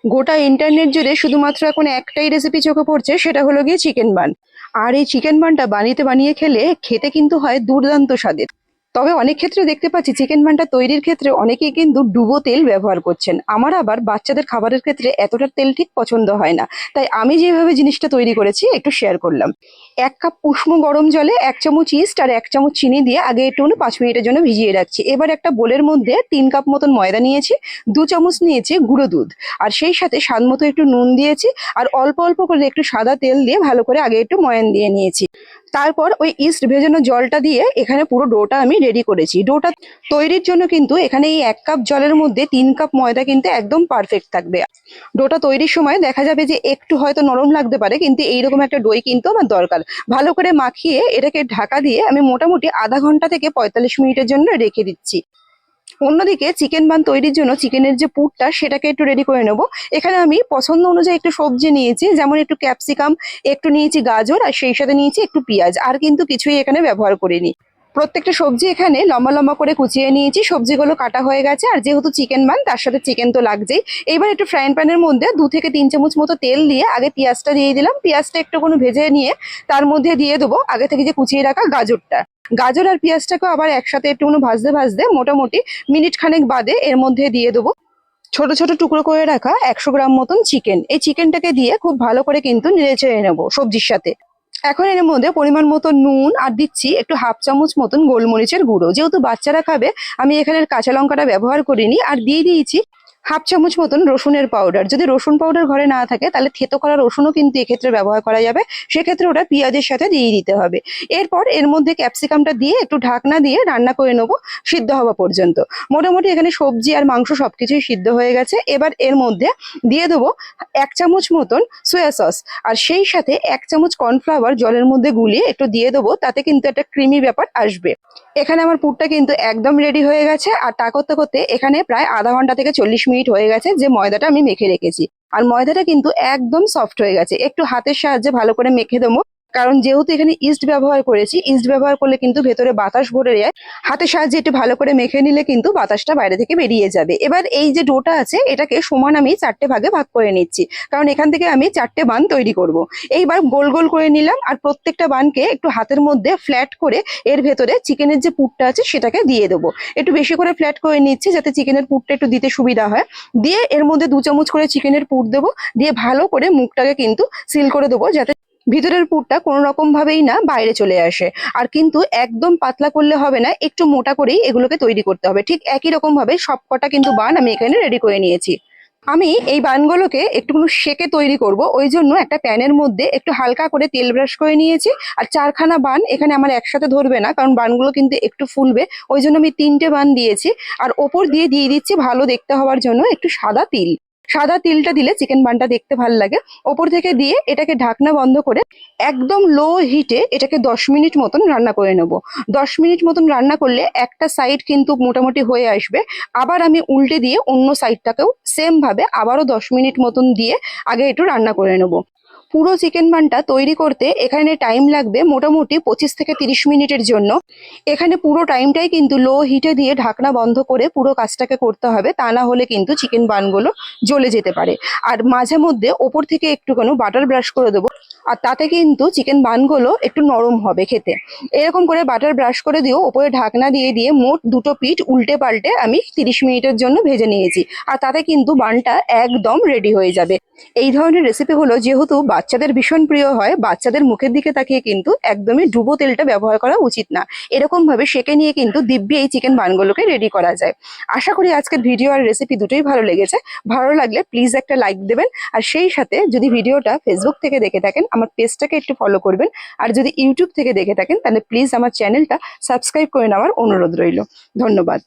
গোটা ইন্টারনেট জুড়ে শুধুমাত্র এখন একটাই রেসিপি চোখে পড়ছে, সেটা হলো গিয়ে চিকেন বান। আর এই চিকেন বানটা বানিয়ে খেলে খেতে কিন্তু হয় দুর্দান্ত স্বাদের। তবে অনেক ক্ষেত্রে দেখতে পাচ্ছি চিকেন বানটা তৈরির ক্ষেত্রে অনেকেই কিন্তু ডুবো তেল ব্যবহার করছেন। আমার আবার বাচ্চাদের খাবারের ক্ষেত্রে এতটা তেল ঠিক পছন্দ হয় না, তাই আমি যেভাবে জিনিসটা তৈরি করেছি একটু শেয়ার করলাম। 1 কাপ উষ্ণ গরম জলে 1 চামচ ইস্ট আর 1 চামচ চিনি দিয়ে আগে একটু 5 মিনিটের জন্য ভিজিয়ে রাখছি। এবার একটা বোলের মধ্যে 3 কাপ মতন ময়দা নিয়েছি, 2 চামচ নিয়েছি গুঁড়ো দুধ, আর সেই সাথে স্বাদ মতো একটু নুন দিয়েছি, আর অল্প অল্প করে একটু সাদা তেল দিয়ে ভালো করে আগে একটু ময়ান দিয়ে নিয়েছি। তারপর ওই ইস্ট ভেজানো জলটা দিয়ে এখানে পুরো ডোটা আমি রেডি করেছি। ডোটা তৈরির জন্য কিন্তু এখানে এই 1 কাপ জলের মধ্যে 3 কাপ ময়দা কিন্তু একদম পারফেক্ট থাকবে। ডোটা তৈরির সময় দেখা যাবে যে একটু হয়তো নরম লাগতে পারে, কিন্তু এইরকম একটা ডোই কিন্তু আমার দরকার। ভালো করে মাখিয়ে এটাকে ঢাকা দিয়ে আমি মোটামুটি আধা ঘন্টা থেকে 45 মিনিটের জন্য রেখে দিচ্ছি। অন্যদিকে চিকেন বান তৈরির জন্য চিকেনের যে পুরটা সেটাকে একটু রেডি করে নেব। এখানে আমি পছন্দ অনুযায়ী একটু সবজি নিয়েছি, যেমন একটু ক্যাপসিকাম, একটু নিয়েছি গাজর, আর সেই সাথে নিয়েছি একটু পেঁয়াজ। আর কিন্তু কিছুই এখানে ব্যবহার করিনি। প্রত্যেকটা সবজি এখানে লম্বা লম্বা করে কুচিয়ে নিয়েছি, সবজিগুলো কাটা হয়ে গেছে। আর যেহেতু চিকেন বান, তার সাথে চিকেন তো লাগছেই। এবার একটু ফ্রাইং প্যানের মধ্যে 2 থেকে 3 চামচ মতো তেল দিয়ে আগে পেঁয়াজটা দিয়ে দিলাম। পেঁয়াজটা একটু ভেজে নিয়ে তার মধ্যে দিয়ে দেবো আগে থেকে যে কুচিয়ে রাখা গাজরটা। গাজর আর পেঁয়াজটাকেও আবার একসাথে একটু ভাজতে ভাজতে মোটামুটি মিনিট খানেক বাদে এর মধ্যে দিয়ে দেবো ছোট ছোট টুকরো করে রাখা 100 গ্রাম মতন চিকেন। এই চিকেনটাকে দিয়ে খুব ভালো করে কিন্তু নেড়ে চেড়ে নেবো সবজির সাথে। এখন এর মধ্যে পরিমাণ মতো নুন আর দিচ্ছি একটু হাফ চামচ মতন গোলমরিচের গুঁড়ো। যেহেতু বাচ্চারা খাবে, আমি এখানে কাঁচা লঙ্কাটা ব্যবহার করিনি। আর দিয়ে দিয়েছি হাফ চামচ মতন রসুনের পাউডার। যদি রসুন পাউডার ঘরে না থাকে তাহলে থেতো করা রসুনও কিন্তু এক্ষেত্রে ব্যবহার করা যাবে, সেক্ষেত্রে ওটা পেঁয়াজের সাথে দিয়ে দিতে হবে। এরপর এর মধ্যে ক্যাপসিকামটা দিয়ে একটু ঢাকনা দিয়ে রান্না করে নেবো সিদ্ধ হওয়া পর্যন্ত। মোটামুটি এখানে সবজি আর মাংস সবকিছুই সিদ্ধ হয়ে গেছে। এবার এর মধ্যে দিয়ে দেবো 1 চামচ মতন সয়া সস, আর সেই সাথে 1 চামচ কর্নফ্লাওয়ার জলের মধ্যে গুলিয়ে একটু দিয়ে দেবো, তাতে কিন্তু একটা ক্রিমি ব্যাপার আসবে। এখানে আমার পুরটা কিন্তু একদম রেডি হয়ে গেছে। আর তা করতে করতে এখানে প্রায় আধা ঘন্টা থেকে 40 মিনিট হয়ে গেছে যে ময়দাটা আমি মেখে রেখেছি। আর ময়দাটা কিন্তু একদম সফট হয়ে গেছে। একটু হাতের সাহায্যে ভালো করে মেখে দেবো, কারণ যেহেতু এখানে ইস্ট ব্যবহার করেছি, ইস্ট ব্যবহার করলে কিন্তু ভেতরে বাতাস ভরে যায়। হাতের সাহায্যে একটু ভালো করে মেখে নিলে কিন্তু বাতাসটা বাইরে থেকে বেরিয়ে যাবে। এবার এই যে ডোটা আছে এটাকে সমান আমি 4টে ভাগে ভাগ করে নিচ্ছি, কারণ এখান থেকে আমি 4টে বান তৈরি করব। এইবার গোল গোল করে নিলাম, আর প্রত্যেকটা বানকে একটু হাতের মধ্যে ফ্ল্যাট করে এর ভেতরে চিকেনের যে পুরটা আছে সেটাকে দিয়ে দেবো। একটু বেশি করে ফ্ল্যাট করে নিচ্ছি যাতে চিকেনের পুরটা একটু দিতে সুবিধা হয়। দিয়ে এর মধ্যে 2 চামচ করে চিকেনের পুর দেবো, দিয়ে ভালো করে মুখটাকে কিন্তু সিল করে দেবো, যাতে ভিতরের পুরটা কোনো রকম ভাবেই না বাইরে চলে আসে। আর কিন্তু একদম পাতলা করলে হবে না, একটু মোটা করেই এগুলোকে তৈরি করতে হবে। ঠিক একই রকম ভাবে সবকটা কিন্তু বান আমি এখানে রেডি করে নিয়েছি। আমি এই বানগুলোকে একটুখানি সেকে তৈরি করব, ওই জন্য একটা প্যানের মধ্যে একটু হালকা করে তেল ব্রাশ করে নিয়েছি। আর 4খানা বান এখানে আমার একসাথে ধরবে না, কারণ বানগুলো কিন্তু একটু ফুলবে, ওই জন্য আমি 3টে বান দিয়েছি। আর ওপর দিয়ে দিয়ে দিচ্ছি ভালো দেখতে হওয়ার জন্য একটু সাদা তিল। সাদা তিলটা দিলে চিকেন বানটা দেখতে ভালো লাগে। ওপর থেকে দিয়ে এটাকে ঢাকনা বন্ধ করে একদম লো হিটে এটাকে 10 মিনিট মতন রান্না করে নেব। 10 মিনিট মতন রান্না করলে একটা সাইড কিন্তু মোটামুটি হয়ে আসবে। আবার আমি উল্টে দিয়ে অন্য সাইডটাকেও সেম ভাবে আবারও 10 মিনিট মতন দিয়ে আগে একটু রান্না করে নেব। পুরো চিকেন বানটা তৈরি করতে এখানে টাইম লাগবে মোটামুটি 25 থেকে 30 মিনিটের জন্য। এখানে পুরো টাইমটাই কিন্তু লো হিটে দিয়ে ঢাকনা বন্ধ করে পুরো কাজটাকে করতে হবে, তা না হলে কিন্তু চিকেন বানগুলো জ্বলে যেতে পারে। আর মাঝে মধ্যে ওপর থেকে একটুখানি বাটার ব্রাশ করে দেবো, আর তাতে কিন্তু চিকেন বানগুলো একটু নরম হবে খেতে। এরকম করে বাটার ব্রাশ করে দিয়েও ওপরে ঢাকনা দিয়ে দিয়ে মোট 2টো পিঠ উল্টে পাল্টে আমি 30 মিনিটের জন্য ভেজে নিয়েছি। আর তাতে কিন্তু বানটা একদম রেডি হয়ে যাবে। এই ধরনের রেসিপিগুলো যেহেতু বাচ্চাদের ভীষণ প্রিয় হয়, বাচ্চাদের মুখের দিকে তাকিয়ে কিন্তু একদমই ডুবো তেলটা ব্যবহার করা উচিত না। এরকম ভাবে সেকে নিয়ে কিন্তু দিব্যি এই চিকেন বানগুলোকে রেডি করা যায়। আশা করি আজকের ভিডিও আর রেসিপি দুটোই ভালো লেগেছে। ভালো লাগলে প্লিজ একটা লাইক দেবেন, আর সেই সাথে যদি ভিডিওটা ফেসবুক থেকে দেখে থাকেন আমার পেজটাকে একটু ফলো করবেন, আর যদি ইউটিউব থেকে দেখে থাকেন তাহলে প্লিজ আমার চ্যানেলটা সাবস্ক্রাইব করে নেওয়ার অনুরোধ রইল। ধন্যবাদ।